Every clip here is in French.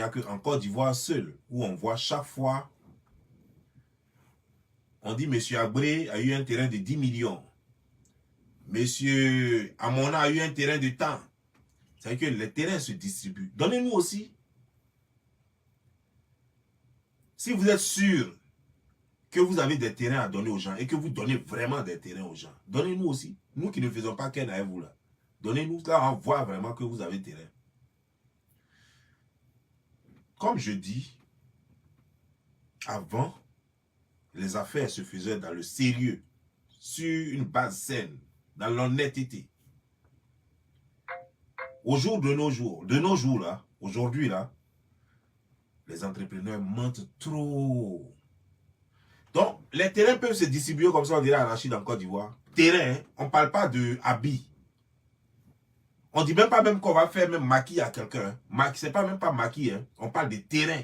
Il n'y a qu'en Côte d'Ivoire seul où on voit chaque fois, on dit M. Abré a eu un terrain de 10 millions. M. Amona a eu un terrain de temps. C'est que les terrains se distribuent. Donnez-nous aussi. Si vous êtes sûr que vous avez des terrains à donner aux gens et que vous donnez vraiment des terrains aux gens, donnez-nous aussi. Nous qui ne faisons pas qu'un avec vous là. Donnez-nous là, on voit vraiment que vous avez terrain. Comme je dis, avant, les affaires se faisaient dans le sérieux, sur une base saine, dans l'honnêteté. Au jour de nos jours là, aujourd'hui là, les entrepreneurs mentent trop. Donc, les terrains peuvent se distribuer comme ça, on dirait à Rachid en Côte d'Ivoire. Terrain, hein, on ne parle pas de habits. On ne dit même pas même qu'on va faire même maquis à quelqu'un. Hein. Ce n'est pas même pas maquis, hein. On parle de terrain.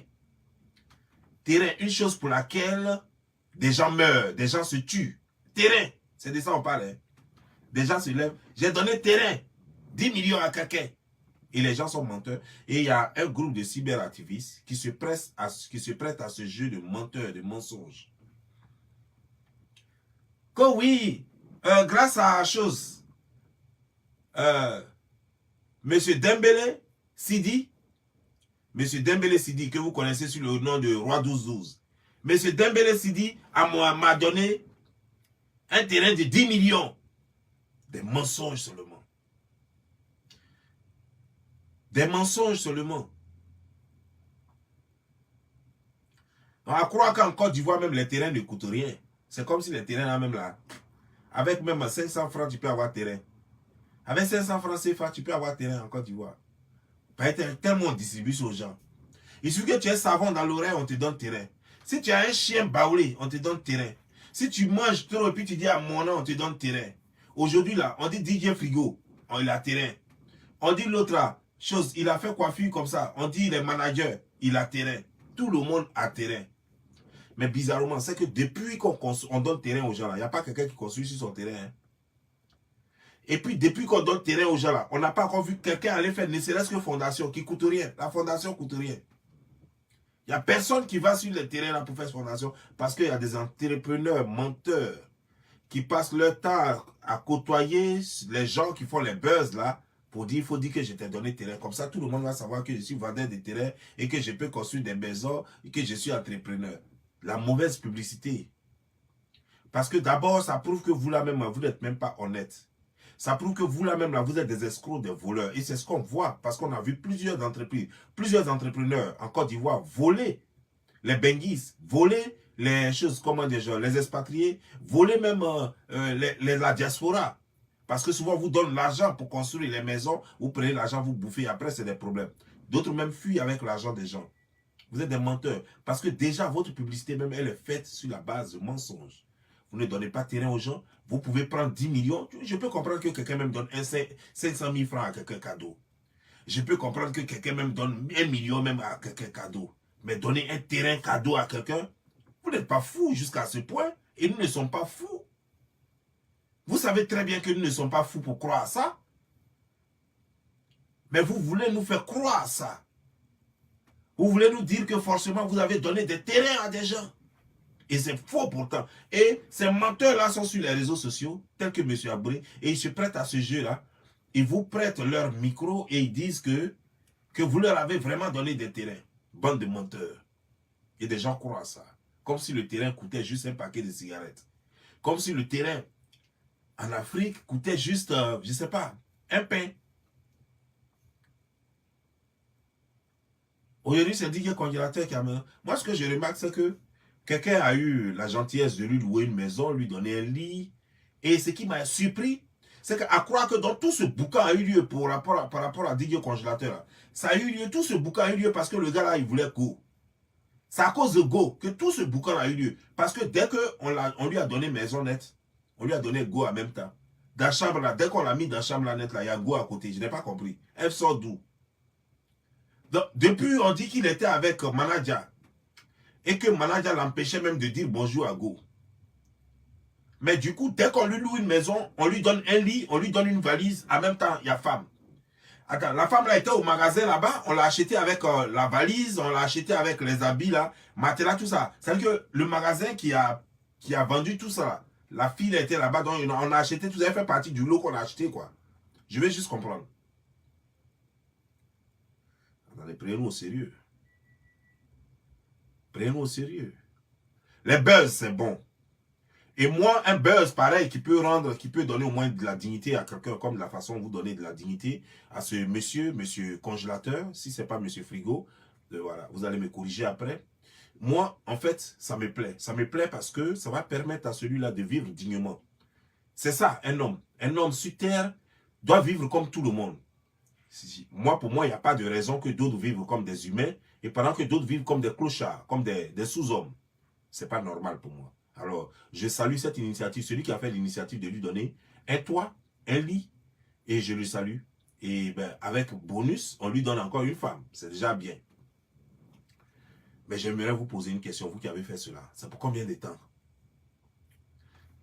Terrain, une chose pour laquelle des gens meurent, des gens se tuent. Terrain, c'est de ça qu'on parle. Hein. Des gens se lèvent. J'ai donné terrain, 10 millions à quelqu'un. Et les gens sont menteurs. Et il y a un groupe de cyberactivistes qui se prêtent à ce jeu de menteurs, de mensonges. Que oui, grâce à chose, Monsieur Dembélé Sidi, que vous connaissez sous le nom de Roi 12-12, Monsieur Dembélé Sidi m'a donné un terrain de 10 millions. Des mensonges seulement. Des mensonges seulement. On va croire qu'en Côte d'Ivoire, même les terrains ne coûtent rien. C'est comme si les terrains là, même là, avec même 500 francs, tu peux avoir terrain. Avec 500 francs CFA, tu peux avoir terrain en Côte d'Ivoire. Tellement on distribue aux gens. Il suffit que tu aies savon dans l'oreille, on te donne terrain. Si tu as un chien baoulé, on te donne terrain. Si tu manges trop et puis tu dis à mon nom, on te donne terrain. Aujourd'hui là, on dit DJ Frigo, il a terrain. On dit l'autre là, chose, il a fait coiffure comme ça. On dit les managers, il a terrain. Tout le monde a terrain. Mais bizarrement, c'est que depuis qu'on donne terrain aux gens là, il n'y a pas quelqu'un qui construit sur son terrain. Hein. Et puis, depuis qu'on donne terrain aux gens là, on n'a pas encore vu quelqu'un aller faire ne serait-ce que fondation qui coûte rien. La fondation coûte rien. Il n'y a personne qui va sur le terrain là pour faire cette fondation parce qu'il y a des entrepreneurs menteurs qui passent leur temps à côtoyer les gens qui font les buzz là pour dire, il faut dire que je t'ai donné terrain. Comme ça, tout le monde va savoir que je suis vendeur de terrain et que je peux construire des maisons et que je suis entrepreneur. La mauvaise publicité. Parce que d'abord, ça prouve que vous là même, vous n'êtes même pas honnête. Ça prouve que vous là même, là, vous êtes des escrocs, des voleurs. Et c'est ce qu'on voit parce qu'on a vu plusieurs entreprises, plusieurs entrepreneurs en Côte d'Ivoire voler les benguis, voler les choses, comment dire, les expatriés, voler même la diaspora. Parce que souvent, vous donnez l'argent pour construire les maisons, vous prenez l'argent, vous bouffez, après c'est des problèmes. D'autres même fuient avec l'argent des gens. Vous êtes des menteurs. Parce que déjà, votre publicité même, elle est faite sur la base de mensonges. Vous ne donnez pas terrain aux gens. Vous pouvez prendre 10 millions. Je peux comprendre que quelqu'un même donne 500 000 francs à quelqu'un cadeau. Je peux comprendre que quelqu'un même donne 1 million même à quelqu'un cadeau. Mais donner un terrain cadeau à quelqu'un, vous n'êtes pas fou jusqu'à ce point. Et nous ne sommes pas fous. Vous savez très bien que nous ne sommes pas fous pour croire à ça. Mais vous voulez nous faire croire à ça. Vous voulez nous dire que forcément vous avez donné des terrains à des gens. Et c'est faux pourtant. Et ces menteurs-là sont sur les réseaux sociaux, tels que M. Abré, et ils se prêtent à ce jeu-là. Ils vous prêtent leur micro et ils disent que vous leur avez vraiment donné des terrains. Bande de menteurs. Et des gens croient à ça. Comme si le terrain coûtait juste un paquet de cigarettes. Comme si le terrain en Afrique coûtait juste, je ne sais pas, un pain. Aujourd'hui, c'est dit qu'il y a un congélateur qui a... Moi, ce que je remarque, c'est que quelqu'un a eu la gentillesse de lui louer une maison, lui donner un lit. Et ce qui m'a surpris, c'est qu'à croire que dans tout ce boucan a eu lieu par rapport à Didier Congélateur, là, ça a eu lieu, tout ce boucan a eu lieu parce que le gars là, il voulait Go. C'est à cause de Go que tout ce boucan a eu lieu. Parce que dès qu'on lui a donné maison nette, on lui a donné Go en même temps. Dans la chambre là, dès qu'on l'a mis dans la chambre là nette, là, il y a Go à côté. Je n'ai pas compris. Elle sort d'où? Depuis, on dit qu'il était avec Manadia. Et que Manadia l'empêchait même de dire bonjour à Go. Mais du coup, dès qu'on lui loue une maison, on lui donne un lit, on lui donne une valise, en même temps, il y a femme. Attends, la femme là était au magasin là-bas, on l'a acheté avec la valise, on l'a acheté avec les habits là, matelas, tout ça. C'est-à-dire que le magasin qui a vendu tout ça là, la fille là, était là-bas, donc on a acheté tout ça, elle fait partie du lot qu'on a acheté quoi. Je vais juste comprendre. Attendez, prenez-nous au sérieux. Prenez-nous au sérieux. Les buzz, c'est bon. Et moi, un buzz pareil qui peut donner au moins de la dignité à quelqu'un, comme de la façon dont vous donnez de la dignité à ce monsieur congélateur, si ce n'est pas monsieur frigo, voilà, vous allez me corriger après. Moi, en fait, ça me plaît. Ça me plaît parce que ça va permettre à celui-là de vivre dignement. C'est ça, un homme. Un homme sur terre doit vivre comme tout le monde. Moi, pour moi, il n'y a pas de raison que d'autres vivent comme des humains et pendant que d'autres vivent comme des clochards, comme des sous-hommes. Ce n'est pas normal pour moi. Alors, je salue cette initiative, celui qui a fait l'initiative de lui donner un toit, un lit, et je le salue. Et ben, avec bonus, on lui donne encore une femme. C'est déjà bien. Mais j'aimerais vous poser une question, vous qui avez fait cela. C'est pour combien de temps?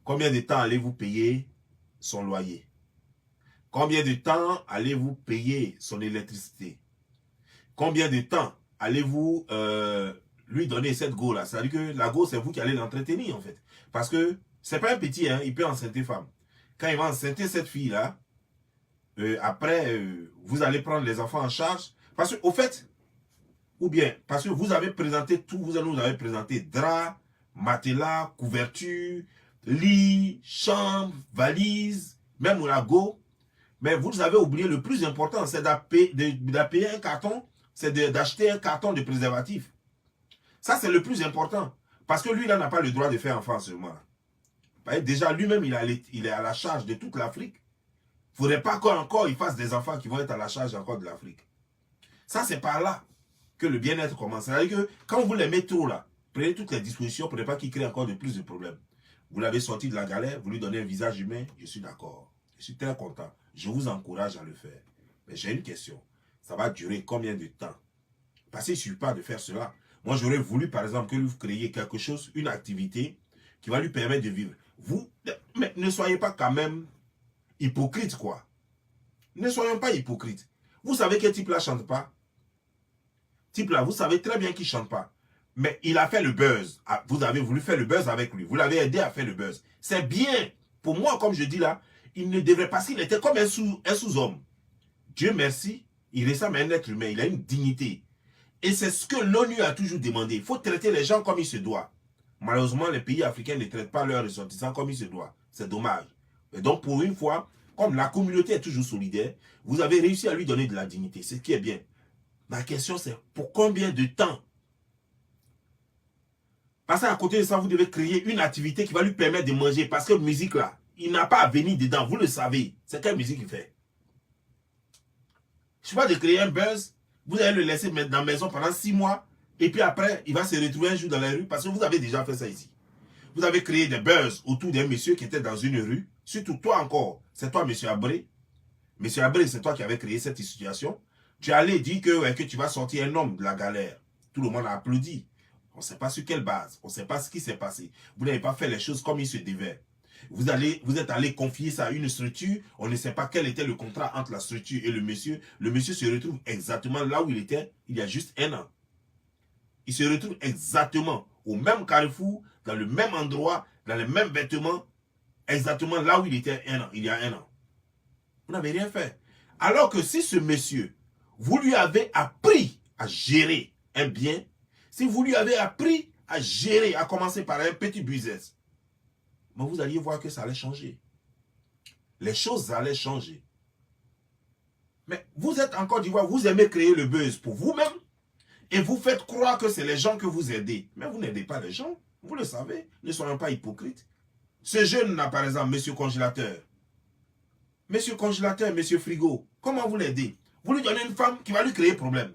Combien de temps allez-vous payer son loyer? Combien de temps allez-vous payer son électricité? Combien de temps allez-vous lui donner cette go-là? C'est-à-dire que la go, c'est vous qui allez l'entretenir, en fait. Parce que c'est pas un petit, hein, il peut enceinter femme. Quand il va enceinter cette fille-là, après, vous allez prendre les enfants en charge. Parce que, au fait, ou bien, parce que vous avez présenté tout, vous nous avez présenté drap, matelas, couverture, lit, chambre, valise, même la go. Mais vous avez oublié le plus important, c'est d'appeler un carton, c'est d'acheter un carton de préservatif. Ça, c'est le plus important. Parce que lui, là, n'a pas le droit de faire enfant seulement. Déjà, lui-même, il est à la charge de toute l'Afrique. Il ne faudrait pas qu'encore il fasse des enfants qui vont être à la charge encore de l'Afrique. Ça, c'est par là que le bien-être commence. C'est-à-dire que quand vous les mettez trop là, prenez toutes les dispositions pour ne pas qu'il crée encore de plus de problèmes. Vous l'avez sorti de la galère, vous lui donnez un visage humain, je suis d'accord. Je suis très content. Je vous encourage à le faire. Mais j'ai une question. Ça va durer combien de temps? Parce qu'il ne suffit pas de faire cela. Moi, j'aurais voulu, par exemple, que vous créiez quelque chose, une activité qui va lui permettre de vivre. Vous, mais ne soyez pas quand même hypocrite, quoi. Ne soyons pas hypocrites. Vous savez que type là ne chante pas. Type là, vous savez très bien qu'il ne chante pas. Mais il a fait le buzz. Vous avez voulu faire le buzz avec lui. Vous l'avez aidé à faire le buzz. C'est bien. Pour moi, comme je dis là, il ne devrait pas, s'il était comme un sous-homme. Dieu merci, il ressemble à un être humain, il a une dignité. Et c'est ce que l'ONU a toujours demandé. Il faut traiter les gens comme il se doit. Malheureusement, les pays africains ne traitent pas leurs ressortissants comme il se doit. C'est dommage. Et donc, pour une fois, comme la communauté est toujours solidaire, vous avez réussi à lui donner de la dignité. C'est ce qui est bien. Ma question, c'est pour combien de temps? Parce qu'à côté de ça, vous devez créer une activité qui va lui permettre de manger. Parce que musique là, il n'a pas à venir dedans, vous le savez. C'est quelle musique il fait? Je ne sais pas de créer un buzz, vous allez le laisser dans la maison pendant 6 mois, et puis après, il va se retrouver un jour dans la rue, parce que vous avez déjà fait ça ici. Vous avez créé des buzz autour d'un monsieur qui était dans une rue, surtout toi encore, c'est toi, monsieur Abré. Monsieur Abré, c'est toi qui avais créé cette situation. Tu es allé dire que tu vas sortir un homme de la galère. Tout le monde a applaudi. On ne sait pas sur quelle base, on ne sait pas ce qui s'est passé. Vous n'avez pas fait les choses comme il se devait. Vous êtes allé confier ça à une structure, on ne sait pas quel était le contrat entre la structure et le monsieur. Le monsieur se retrouve exactement là où il était il y a juste 1 an. Il se retrouve exactement au même carrefour, dans le même endroit, dans les mêmes vêtements, exactement là où il était il y a 1 an. Vous n'avez rien fait. Alors que si ce monsieur, vous lui avez appris à gérer un bien, si vous lui avez appris à gérer, à commencer par un petit business, mais vous alliez voir que ça allait changer. Les choses allaient changer. Mais vous êtes en Côte d'Ivoire, vous aimez créer le buzz pour vous-même et vous faites croire que c'est les gens que vous aidez. Mais vous n'aidez pas les gens, vous le savez, ne soyons pas hypocrites. Ce jeune-là, par exemple, monsieur congélateur, monsieur frigo, comment vous l'aidez? Vous lui donnez une femme qui va lui créer problème.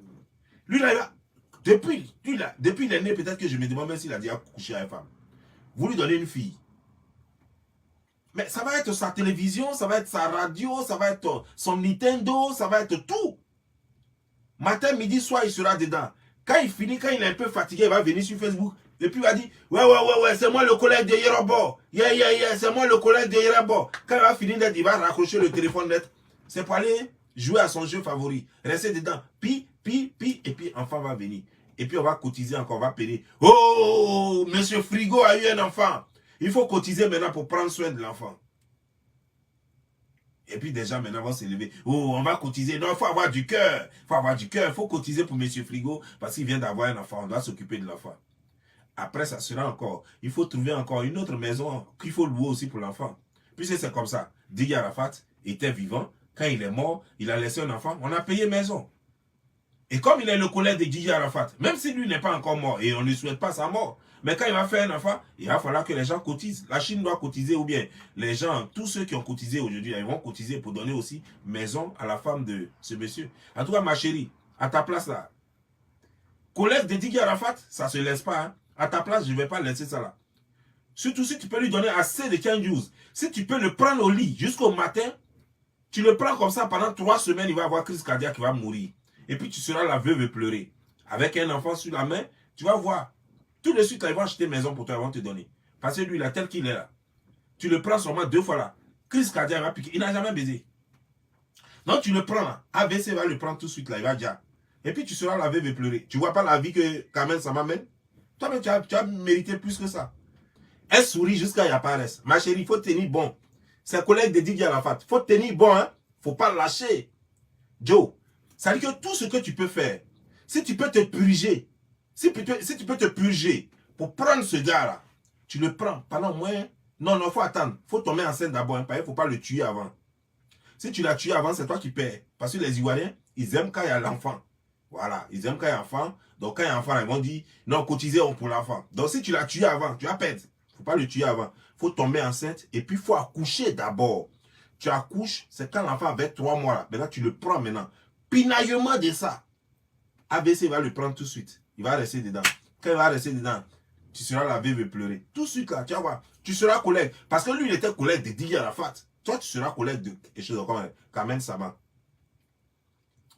Lui, là, depuis il est né, peut-être que je me demande même s'il a déjà couché avec une femme. Vous lui donnez une fille. Mais ça va être sa télévision, ça va être sa radio, ça va être son Nintendo, ça va être tout. Matin, midi, soir, il sera dedans. Quand il finit, quand il est un peu fatigué, il va venir sur Facebook. Et puis il va dire, ouais, c'est moi le collègue de Yerobo. Yeah, c'est moi le collègue de Yerobo. Quand il va finir d'être, il va raccrocher le téléphone net. C'est pour aller jouer à son jeu favori, rester dedans, et puis enfant va venir. Et puis on va cotiser encore, on va payer. Oh, monsieur Frigo a eu un enfant. Il faut cotiser maintenant pour prendre soin de l'enfant. Et puis déjà maintenant on va s'élever. Oh, on va cotiser. Non, il faut avoir du cœur. Il faut avoir du cœur. Il faut cotiser pour monsieur Frigo parce qu'il vient d'avoir un enfant. On doit s'occuper de l'enfant. Après, ça sera encore. Il faut trouver encore une autre maison qu'il faut louer aussi pour l'enfant. Puisque c'est comme ça. Didier Arafat était vivant. Quand il est mort, il a laissé un enfant. On a payé maison. Et comme il est le collègue de Didier Arafat, même si lui n'est pas encore mort, et on ne souhaite pas sa mort, mais quand il va faire un enfant, il va falloir que les gens cotisent. La Chine doit cotiser, ou bien les gens, tous ceux qui ont cotisé aujourd'hui, ils vont cotiser pour donner aussi maison à la femme de ce monsieur. En tout cas, ma chérie, à ta place là, collègue de Didier Arafat, ça ne se laisse pas. Hein. À ta place, je ne vais pas laisser ça là. Surtout si tu peux lui donner assez de canjous. Si tu peux le prendre au lit jusqu'au matin, tu le prends comme ça pendant 3 semaines, il va avoir crise cardiaque, il va mourir. Et puis tu seras la veuve pleurer. Avec un enfant sur la main, tu vas voir. Tout de suite, là, ils vont acheter maison pour toi, ils vont te donner. Parce que lui, là, tel qu'il est là, tu le prends seulement 2 fois là. Crise cardiaque, il va piquer. Il n'a jamais baisé. Donc tu le prends là. AVC va le prendre tout de suite là, il va dire. Et puis tu seras la veuve pleurer. Tu vois pas la vie que Kamel ça m'amène? Toi-même, tu as mérité plus que ça. Elle sourit jusqu'à y apparaisse. Ma chérie, il faut tenir bon. C'est un collègue de Didier Arafat. Il faut tenir bon, hein. Faut pas lâcher. Joe, ça veut dire que tout ce que tu peux faire, si tu peux te purger, si tu peux te purger pour prendre ce gars-là, tu le prends pendant moins. Non, il faut attendre. Il faut tomber enceinte d'abord. Il ne faut pas le tuer avant. Si tu l'as tué avant, c'est toi qui perds. Parce que les Ivoiriens, ils aiment quand il y a l'enfant. Voilà, ils aiment quand il y a l'enfant. Donc quand il y a l'enfant, ils vont dire, non, cotisez pour l'enfant. Donc si tu l'as tué avant, tu vas perdre. Il ne faut pas le tuer avant. Il faut tomber enceinte et puis il faut accoucher d'abord. Tu accouches, c'est quand l'enfant avait 3 mois. Là. Maintenant, tu le prends maintenant. Pinaillement de ça. ABC va le prendre tout de suite. Il va rester dedans. Quand il va rester dedans, tu seras la veuve pleurer. Tout de suite là, tu vas voir. Tu seras collègue. Parce que lui, il était collègue de Didier Arafat. Toi, tu seras collègue de quelque chose comme Kamen Sama.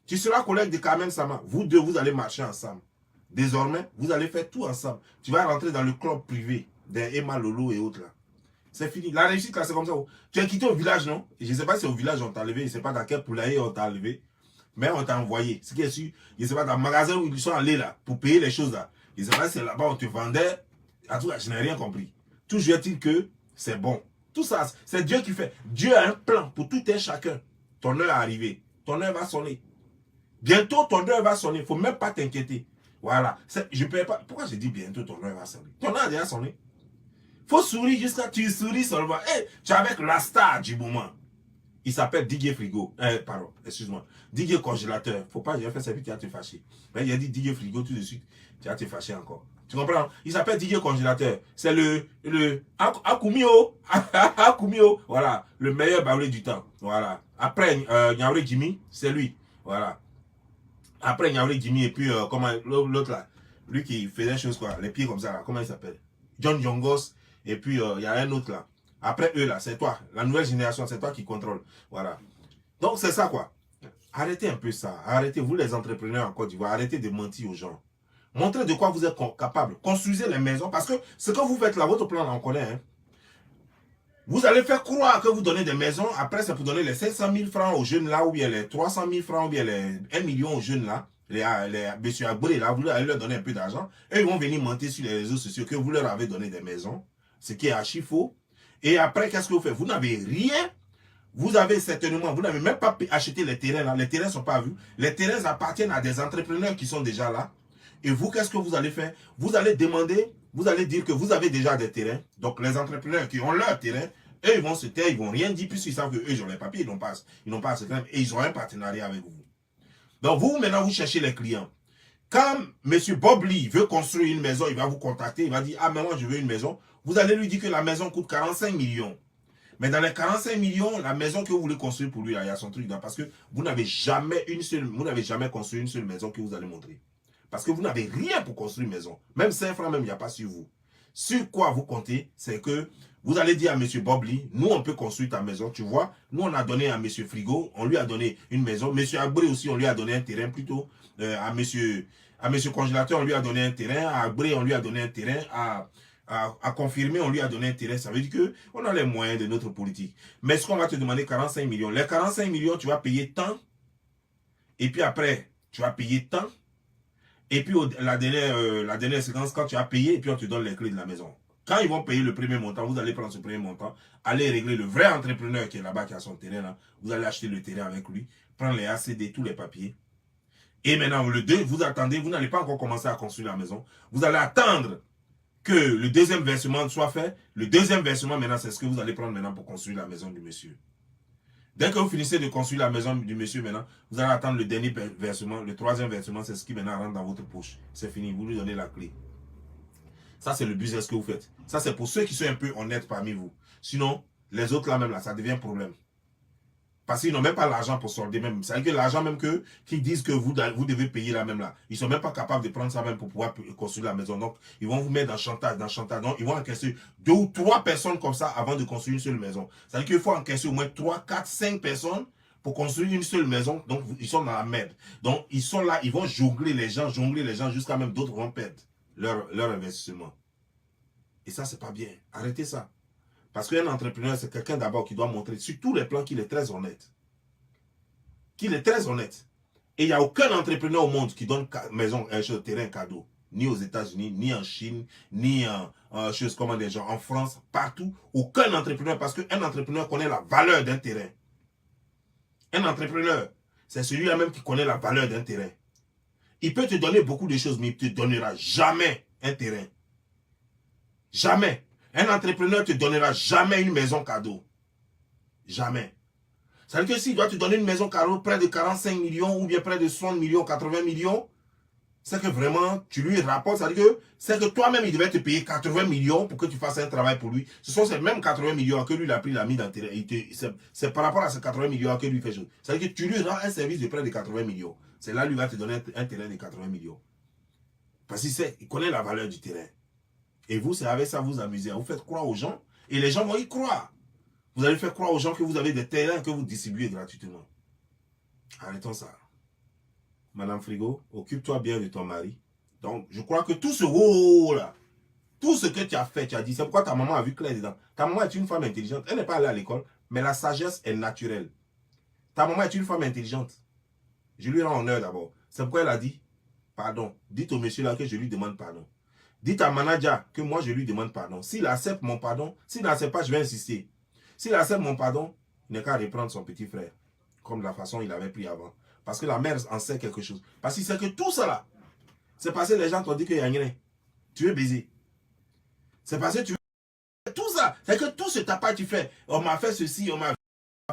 Tu seras collègue de Kamen Sama. Vous deux, vous allez marcher ensemble. Désormais, vous allez faire tout ensemble. Tu vas rentrer dans le club privé des Emma Lolo et autres là. C'est fini. La réussite là, c'est comme ça. Tu es quitté au village, non? Je ne sais pas si au village on t'a enlevé. Je ne sais pas dans quel poulailler on t'a enlevé. Mais on t'a envoyé. Ce qui est sûr, je ne sais pas, dans le magasin où ils sont allés là, pour payer les choses là. Je ne sais pas si c'est là-bas on te vendait. En tout cas, je n'ai rien compris. Toujours est-il que c'est bon. Tout ça, c'est Dieu qui fait. Dieu a un plan pour tout et chacun. Ton heure est arrivée. Ton heure va sonner. Bientôt, ton heure va sonner. Il ne faut même pas t'inquiéter. Voilà. Je ne peux pas. Pourquoi je dis bientôt ton heure va sonner? Ton heure a déjà sonné. Il faut sourire jusqu'à tu souris seulement. Hey, tu es avec la star du moment. Il s'appelle Didier Frigo. Pardon, excuse-moi. Didier Congélateur. Faut pas, j'ai fait ça, puis tu vas te fâcher. Mais il a dit Didier Frigo tout de suite. Tu vas te fâcher encore. Tu comprends? Il s'appelle Didier Congélateur. C'est le Akumio. Akumio. Voilà. Le meilleur baoulé du temps. Voilà. Après, Niaouré Jimmy, c'est lui. Voilà. Après Niaouré Jimmy et puis, comment, l'autre là. Lui qui faisait choses quoi. Les pieds comme ça là. Comment il s'appelle? John Jongos. Et puis, il y a un autre là. Après eux, là, c'est toi. La nouvelle génération, c'est toi qui contrôle. Voilà. Donc, c'est ça, quoi. Arrêtez un peu ça. Arrêtez, vous les entrepreneurs en Côte d'Ivoire, arrêtez de mentir aux gens. Montrez de quoi vous êtes capable. Construisez les maisons. Parce que ce que vous faites là, votre plan, on connaît. Hein. Vous allez faire croire que vous donnez des maisons. Après, c'est pour donner les 500 000 francs aux jeunes là, ou bien les 300 000 francs, ou bien les 1 million aux jeunes là. Les messieurs Agboué là, vous allez leur donner un peu d'argent. Et ils vont venir mentir sur les réseaux sociaux que vous leur avez donné des maisons. Ce qui est archi faux. Et après, qu'est-ce que vous faites? Vous n'avez rien. Vous avez certainement, vous n'avez même pas acheté les terrains là. Les terrains ne sont pas vus. Les terrains appartiennent à des entrepreneurs qui sont déjà là. Et vous, qu'est-ce que vous allez faire? Vous allez demander, vous allez dire que vous avez déjà des terrains. Donc, les entrepreneurs qui ont leur terrain, eux, ils vont se taire, ils ne vont rien dire puisqu'ils savent qu'eux, ils ont les papiers, ils n'ont pas à se plaindre et ils ont un partenariat avec vous. Donc, vous, maintenant, vous cherchez les clients. Quand M. Bob Lee veut construire une maison, il va vous contacter, il va dire, ah, mais moi, je veux une maison. Vous allez lui dire que la maison coûte 45 millions. Mais dans les 45 millions, la maison que vous voulez construire pour lui, là, il y a son truc là. Parce que vous n'avez jamais construit une seule maison que vous allez montrer. Parce que vous n'avez rien pour construire une maison. Même 5 francs, même, il n'y a pas sur vous. Sur quoi vous comptez, c'est que vous allez dire à M. Bob Lee, nous, on peut construire ta maison, tu vois. Nous, on a donné à M. Frigo, on lui a donné une maison. M. Agboué aussi, on lui a donné un terrain plutôt. À M. Congélateur, on lui a donné un terrain. À Agboué, on lui a donné un terrain. À confirmer, on lui a donné un terrain. Ça veut dire qu'on a les moyens de notre politique. Mais est-ce qu'on va te demander 45 millions? Les 45 millions, tu vas payer tant Et puis après, tu vas payer tant. Et puis la dernière séquence, quand tu as payé, et puis on te donne les clés de la maison. Quand ils vont payer le premier montant, vous allez prendre ce premier montant, aller régler le vrai entrepreneur qui est là-bas, qui a son terrain là. Vous allez acheter le terrain avec lui, prendre les ACD, tous les papiers. Et maintenant, vous attendez, vous n'allez pas encore commencer à construire la maison. Vous allez attendre que le deuxième versement soit fait. Le deuxième versement, maintenant, c'est ce que vous allez prendre maintenant pour construire la maison du monsieur. Dès que vous finissez de construire la maison du monsieur maintenant, vous allez attendre le dernier versement. Le troisième versement, c'est ce qui maintenant rentre dans votre poche. C'est fini, vous lui donnez la clé. Ça, c'est le business que vous faites. Ça, c'est pour ceux qui sont un peu honnêtes parmi vous. Sinon, les autres là même, là, ça devient un problème. Parce qu'ils n'ont même pas l'argent pour solder même. C'est-à-dire que l'argent même qu'ils disent que vous devez payer là même là. Ils ne sont même pas capables de prendre ça même pour pouvoir construire la maison. Donc, ils vont vous mettre dans chantage, Donc, ils vont encaisser 2 ou 3 personnes comme ça avant de construire une seule maison. C'est-à-dire qu'il faut encaisser au moins 3, 4, 5 personnes pour construire une seule maison. Donc, ils sont dans la merde. Donc, ils sont là, ils vont jongler les gens jusqu'à même d'autres vont perdre leur investissement. Et ça, c'est pas bien. Arrêtez ça. Parce qu'un entrepreneur, c'est quelqu'un d'abord qui doit montrer sur tous les plans qu'il est très honnête. Qu'il est très honnête. Et il n'y a aucun entrepreneur au monde qui donne maison, terrain cadeau. Ni aux États-Unis, ni en Chine, ni en choses comme des gens en France, partout. Aucun entrepreneur, parce qu'un entrepreneur connaît la valeur d'un terrain. Un entrepreneur, c'est celui-là même qui connaît la valeur d'un terrain. Il peut te donner beaucoup de choses, mais il ne te donnera jamais un terrain. Jamais. Un entrepreneur ne te donnera jamais une maison cadeau. Jamais. Ça veut dire que s'il doit te donner une maison cadeau près de 45 millions ou bien près de 60 millions, 80 millions, c'est que vraiment tu lui rapportes. Ça veut dire que c'est que toi-même il devait te payer 80 millions pour que tu fasses un travail pour lui. Ce sont ces mêmes 80 millions que lui il a pris, il a mis dans le terrain. C'est par rapport à ces 80 millions que lui fait chose. Ça veut dire que tu lui rends un service de près de 80 millions. C'est là lui va te donner un terrain de 80 millions. Parce qu'il connaît la valeur du terrain. Et vous, c'est avec ça vous amusez. Vous faites croire aux gens et les gens vont y croire. Vous allez faire croire aux gens que vous avez des terrains que vous distribuez gratuitement. Arrêtons ça. Madame Frigo, occupe-toi bien de ton mari. Donc, je crois que tout ce là, tout ce que tu as fait, tu as dit, c'est pourquoi ta maman a vu clair dedans. Ta maman est une femme intelligente. Elle n'est pas allée à l'école, mais la sagesse est naturelle. Ta maman est une femme intelligente. Je lui rends honneur d'abord. C'est pourquoi elle a dit, pardon. Dites au monsieur là que je lui demande pardon. Dites à manager que moi je lui demande pardon. S'il accepte mon pardon, s'il n'accepte pas, je vais insister. S'il accepte mon pardon, il n'est qu'à reprendre son petit frère. Comme de la façon il avait pris avant. Parce que la mère en sait quelque chose. Parce qu'il sait que tout ça là, c'est parce que les gens t'ont dit qu'il y a rien. Tu veux baiser. C'est parce que tu veux. Tout ça, c'est que tout ce tapage tu fais. On m'a fait ceci, on m'a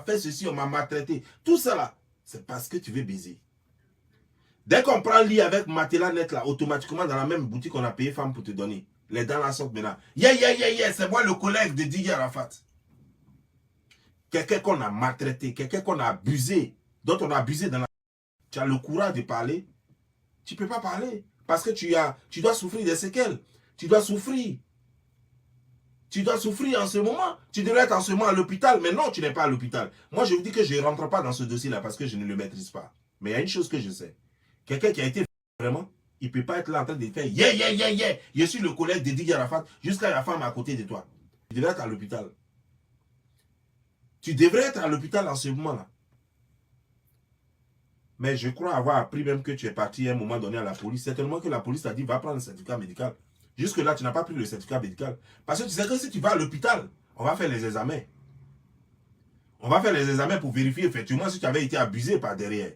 fait ceci, on m'a maltraité. Tout ça là, c'est parce que tu veux baiser. Dès qu'on prend lit avec matelas net là, automatiquement dans la même boutique, on a payé femme pour te donner. Les dents là sortent maintenant. Yeah, c'est moi le collègue de Didier Arafat. Quelqu'un qu'on a maltraité, quelqu'un qu'on a abusé, dont on a abusé dans la... Tu as le courage de parler, tu ne peux pas parler. Parce que tu dois souffrir des séquelles. Tu dois souffrir. Tu dois souffrir en ce moment. Tu devrais être en ce moment à l'hôpital, mais non, tu n'es pas à l'hôpital. Moi, je vous dis que je ne rentre pas dans ce dossier-là parce que je ne le maîtrise pas. Mais il y a une chose que je sais. Quelqu'un qui a été vraiment, il ne peut pas être là en train de faire yeah. Je suis le collègue de Didier Arafat jusqu'à la femme à côté de toi. Tu devrais être à l'hôpital. Tu devrais être à l'hôpital en ce moment-là. Mais je crois avoir appris même que tu es parti à un moment donné à la police. Certainement que la police t'a dit va prendre le certificat médical. Jusque-là, tu n'as pas pris le certificat médical. Parce que tu sais que si tu vas à l'hôpital, on va faire les examens. On va faire les examens pour vérifier effectivement si tu avais été abusé par derrière.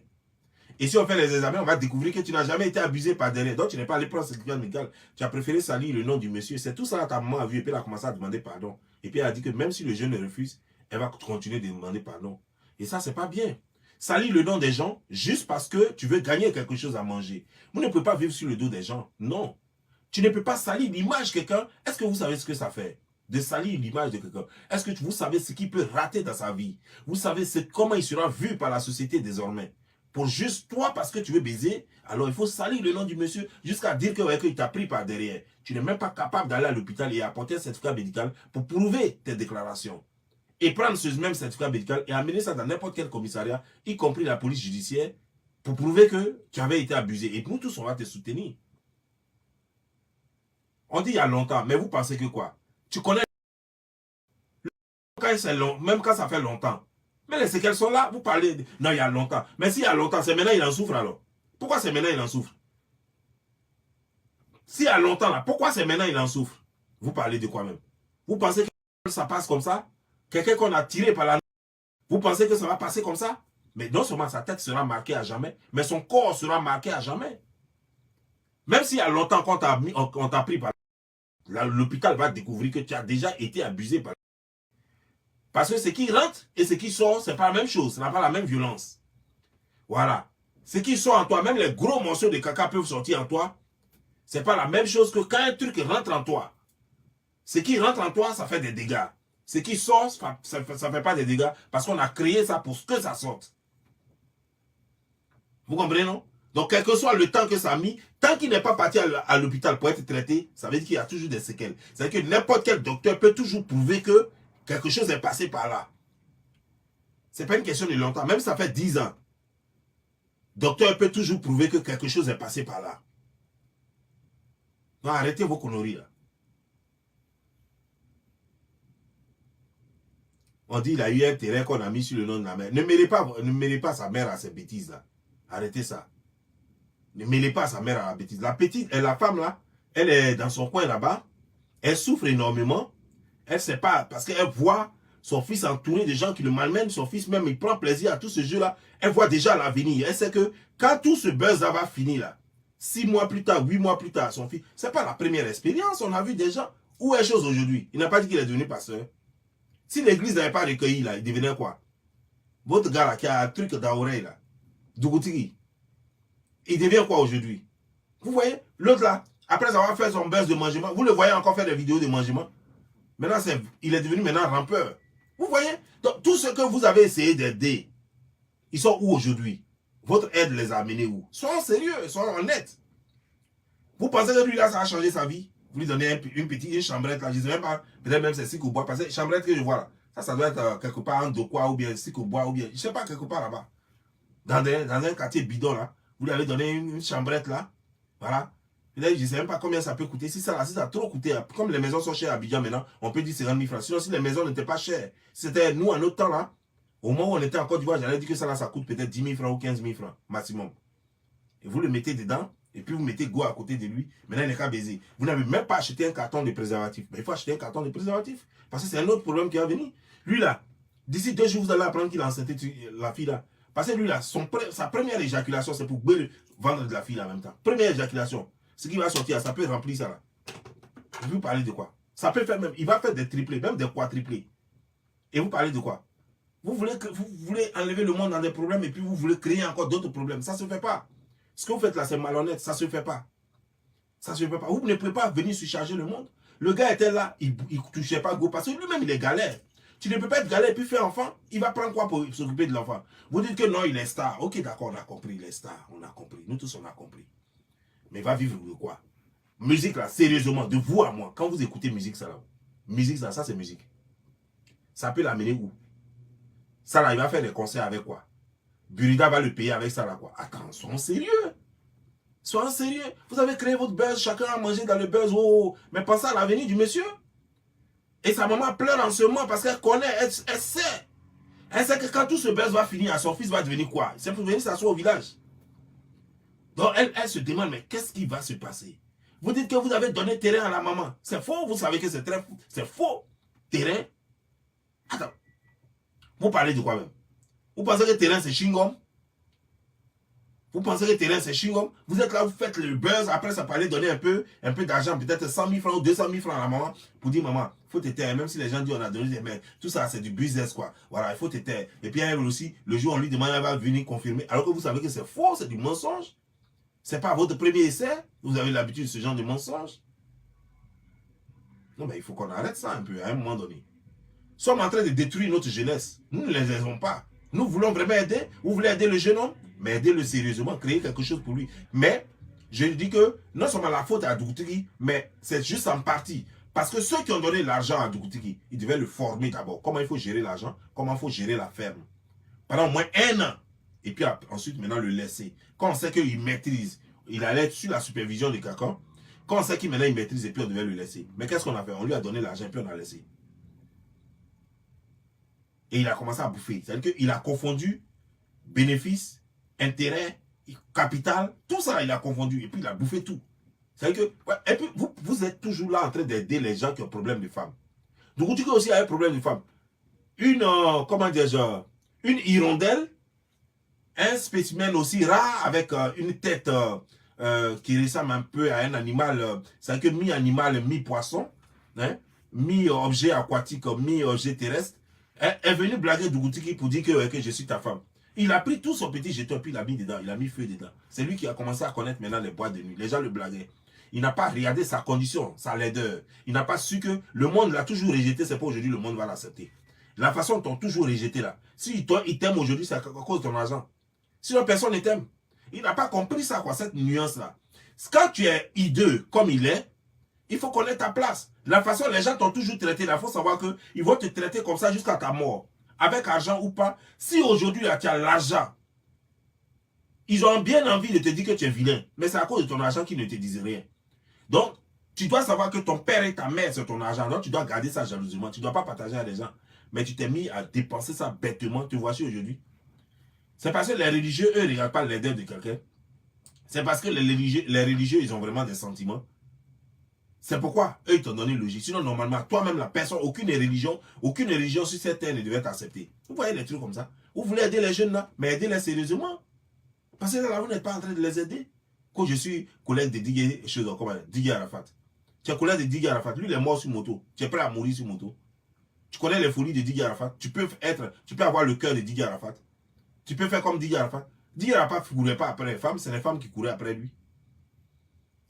Et si on fait les examens, on va découvrir que tu n'as jamais été abusé par derrière. Donc tu n'es pas allé prendre le certificat médical. Tu as préféré salir le nom du monsieur. C'est tout ça que ta maman a vu et puis elle a commencé à demander pardon. Et puis elle a dit que même si le jeune refuse, elle va continuer de demander pardon. Et ça, c'est pas bien. Salir le nom des gens juste parce que tu veux gagner quelque chose à manger. Vous ne pouvez pas vivre sur le dos des gens. Non. Tu ne peux pas salir l'image de quelqu'un. Est-ce que vous savez ce que ça fait? De salir l'image de quelqu'un. Est-ce que vous savez ce qu'il peut rater dans sa vie? Vous savez comment il sera vu par la société désormais? Pour juste toi, parce que tu veux baiser, alors il faut salir le nom du monsieur jusqu'à dire qu'il t'a pris par derrière. Tu n'es même pas capable d'aller à l'hôpital et apporter un certificat médical pour prouver tes déclarations. Et prendre ce même certificat médical et amener ça dans n'importe quel commissariat, y compris la police judiciaire, pour prouver que tu avais été abusé. Et nous tous, on va te soutenir. On dit il y a longtemps, mais vous pensez que quoi? Tu connais, même quand ça fait longtemps. Mais les séquelles sont là. Vous parlez... Non, il y a longtemps. Mais s'il y a longtemps, c'est maintenant il en souffre alors. Pourquoi c'est maintenant il en souffre? S'il y a longtemps là, pourquoi c'est maintenant il en souffre? Vous parlez de quoi même? Vous pensez que ça passe comme ça? Quelqu'un qu'on a tiré par la... Vous pensez que ça va passer comme ça? Mais non seulement sa tête sera marquée à jamais, mais son corps sera marqué à jamais. Même s'il y a longtemps qu'on t'a pris par... L'hôpital va découvrir que tu as déjà été abusé par... Parce que ce qui rentre et ce qui sort, ce n'est pas la même chose. Ce n'a pas la même violence. Voilà. Ce qui sort en toi, même les gros morceaux de caca peuvent sortir en toi. Ce n'est pas la même chose que quand un truc rentre en toi. Ce qui rentre en toi, ça fait des dégâts. Ce qui sort, ça ne fait pas des dégâts parce qu'on a créé ça pour que ça sorte. Vous comprenez, non? Donc, quel que soit le temps que ça a mis, tant qu'il n'est pas parti à l'hôpital pour être traité, ça veut dire qu'il y a toujours des séquelles. C'est-à-dire que n'importe quel docteur peut toujours prouver que quelque chose est passé par là. Ce n'est pas une question de longtemps. Même si ça fait 10 ans, docteur peut toujours prouver que quelque chose est passé par là. Non, arrêtez vos conneries là. On dit qu'il a eu un terrain qu'on a mis sur le nom de la mère. Ne mêlez pas sa mère à ces bêtises là. Arrêtez ça. Ne mêlez pas sa mère à la bêtise. La femme là, elle est dans son coin là-bas. Elle souffre énormément. Elle ne sait pas, parce qu'elle voit son fils entouré de gens qui le malmènent. Son fils même, il prend plaisir à tout ce jeu-là. Elle voit déjà l'avenir. Elle sait que quand tout ce buzz-là va finir là, 6 mois plus tard, 8 mois plus tard, son fils, ce n'est pas la première expérience. On a vu des gens. Où est chose aujourd'hui? Il n'a pas dit qu'il est devenu pasteur. Si l'église n'avait pas recueilli là, il devenait quoi? Votre gars là, qui a un truc dans l'oreille là, Dougoutiri, il devient quoi aujourd'hui? Vous voyez, l'autre là, après avoir fait son buzz de mangement, vous le voyez encore faire des vidéos de mangement. Maintenant, il est devenu maintenant rampeur. Vous voyez? Donc, tout ce que vous avez essayé d'aider, ils sont où aujourd'hui? Votre aide les a amenés où? Soyons sérieux, soyons honnêtes. Vous pensez que lui là, ça a changé sa vie? Vous lui donnez une petite chambrette là, je ne sais même pas, peut-être même c'est Sikobois, parce que chambrette que je vois là, ça doit être quelque part en Dokwa ou bien Sikobois ou bien, je ne sais pas, quelque part là-bas. Dans un quartier bidon là, vous lui avez donné une chambrette là, voilà. Je ne sais même pas combien ça peut coûter. Si ça a trop coûté, comme les maisons sont chères à Abidjan maintenant, on peut dire 50 000 francs. Sinon, si les maisons n'étaient pas chères, c'était nous, à notre temps là, au moment où on était en Côte d'Ivoire, j'allais dire que ça coûte peut-être 10 000 francs ou 15 000 francs maximum. Et vous le mettez dedans, et puis vous mettez Go à côté de lui. Maintenant, il n'est qu'à baiser. Vous n'avez même pas acheté un carton de préservatif. Mais il faut acheter un carton de préservatif. Parce que c'est un autre problème qui va venir. Lui là, d'ici 2 jours, vous allez apprendre qu'il a enceinté la fille là. Parce que lui là, sa première éjaculation, c'est pour vendre de la fille là en même temps. Première éjaculation. Ce qui va sortir, ça peut remplir ça là. Vous parlez de quoi? Ça peut faire même, il va faire des triplés, même des quadruplés. Et vous parlez de quoi? Vous voulez enlever le monde dans des problèmes et puis vous voulez créer encore d'autres problèmes. Ça ne se fait pas. Ce que vous faites là, c'est malhonnête. Ça ne se fait pas. Ça ne se fait pas. Vous ne pouvez pas venir surcharger le monde. Le gars était là, il ne touchait pas Go parce que lui-même, il est galère. Tu ne peux pas être galère et puis faire enfant. Il va prendre quoi pour s'occuper de l'enfant? Vous dites que non, il est star. Ok, d'accord, on a compris, il est star. On a compris. Nous tous, on a compris. Mais va vivre de quoi? Musique là, sérieusement, de vous à moi, quand vous écoutez musique ça là, ça c'est musique. Ça peut l'amener où? Ça là, il va faire des concerts avec quoi? Burida va le payer avec ça là quoi? Attends, soyons sérieux. Soyons sérieux. Vous avez créé votre buzz, chacun a mangé dans le buzz. Oh, mais pensez à l'avenir du monsieur. Et sa maman pleure en ce moment parce qu'elle connaît, elle sait. Elle sait que quand tout ce buzz va finir, son fils va devenir quoi? C'est pour venir s'asseoir au village. Donc elle se demande, mais qu'est-ce qui va se passer? Vous dites que vous avez donné terrain à la maman. C'est faux, vous savez que c'est très faux. C'est faux. Terrain. Attends. Vous parlez de quoi même? Vous pensez que terrain c'est chewing-gum? Vous pensez que terrain c'est chewing-gum? Vous êtes là, vous faites le buzz, après ça parlait donner un peu d'argent, peut-être 100 000 francs ou 200 000 francs à la maman, pour dire maman, il faut te taire, même si les gens disent on a donné des mains, tout ça c'est du business quoi. Voilà, il faut te taire. Et puis elle aussi, le jour où on lui demande, elle va venir confirmer, alors que vous savez que c'est faux, c'est du mensonge. C'est pas votre premier essai. Vous avez l'habitude de ce genre de mensonge. Non, mais il faut qu'on arrête ça un peu, à un moment donné. Nous sommes en train de détruire notre jeunesse. Nous ne les aidons pas. Nous voulons vraiment aider. Vous voulez aider le jeune homme, mais aidez-le sérieusement, créer quelque chose pour lui. Mais, je dis que non seulement la faute est à Dougoutiri, mais c'est juste en partie. Parce que ceux qui ont donné l'argent à Dougoutiri, ils devaient le former d'abord. Comment il faut gérer l'argent, comment il faut gérer la ferme. Pendant au moins 1 an. Et puis ensuite, maintenant, le laisser. Quand on sait qu'il maîtrise, il allait être sur la supervision de quelqu'un. Quand on sait qu'il maintenant il maîtrise et puis on devait le laisser. Mais qu'est-ce qu'on a fait? On lui a donné l'argent et puis on a laissé. Et il a commencé à bouffer. C'est-à-dire qu'il a confondu bénéfice, intérêt, capital, tout ça, il a confondu. Et puis il a bouffé tout. C'est-à-dire que, ouais, et puis vous êtes toujours là en train d'aider les gens qui ont problème de femmes. Donc, tu aussi a un problème de femmes. Comment dire, une hirondelle, un spécimen aussi rare avec une tête qui ressemble un peu à un animal, c'est-à-dire que mi-animal, mi-poisson, hein, mi-objet aquatique, mi-objet terrestre, est venu blaguer Dougoutiki pour dire que je suis ta femme. Il a pris tout son petit jeton puis il l'a mis dedans, il a mis feu dedans. C'est lui qui a commencé à connaître maintenant les boîtes de nuit. Les gens le blaguaient. Il n'a pas regardé sa condition, sa laideur. Il n'a pas su que le monde l'a toujours rejeté, c'est pas aujourd'hui le monde va l'accepter. La façon dont ils t'ont toujours rejeté là. Si toi, il t'aime aujourd'hui, c'est à cause de ton argent. Sinon, personne ne t'aime. Il n'a pas compris ça, quoi, cette nuance-là. Quand tu es hideux comme il est, il faut connaître ta place. La façon dont les gens t'ont toujours traité, il faut savoir qu'ils vont te traiter comme ça jusqu'à ta mort. Avec argent ou pas. Si aujourd'hui, tu as l'argent, ils ont bien envie de te dire que tu es vilain. Mais c'est à cause de ton argent qu'ils ne te disent rien. Donc, tu dois savoir que ton père et ta mère, c'est ton argent. Donc, tu dois garder ça jalousement. Tu ne dois pas partager avec les gens. Mais tu t'es mis à dépenser ça bêtement. Te voici aujourd'hui. C'est parce que les religieux, eux, ne regardent pas l'aide de quelqu'un. C'est parce que les religieux, ils ont vraiment des sentiments. C'est pourquoi eux, ils t'ont donné logique. Sinon, normalement, toi-même, la personne, aucune religion sur cette terre ne devait t'accepter. Vous voyez les trucs comme ça. Vous voulez aider les jeunes là, mais aidez-les sérieusement. Parce que là, vous n'êtes pas en train de les aider. Quand je suis collègue de Didier Arafat. Tu es collègue de Didier Arafat. Lui, il est mort sur moto. Tu es prêt à mourir sur moto. Tu connais les folies de Didier Arafat. Tu peux avoir le cœur de Didier Arafat. Tu peux faire comme Didier Arafat. Didier Arafat ne courait pas après les femmes. C'est les femmes qui couraient après lui.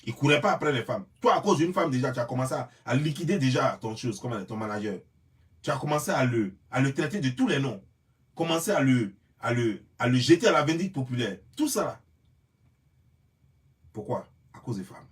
Il ne courait pas après les femmes. Toi, à cause d'une femme, déjà, tu as commencé à liquider déjà ton chose, comme ton manager. Tu as commencé à le traiter de tous les noms. Commencer à le jeter à la vindicte populaire. Tout ça là. Pourquoi? À cause des femmes.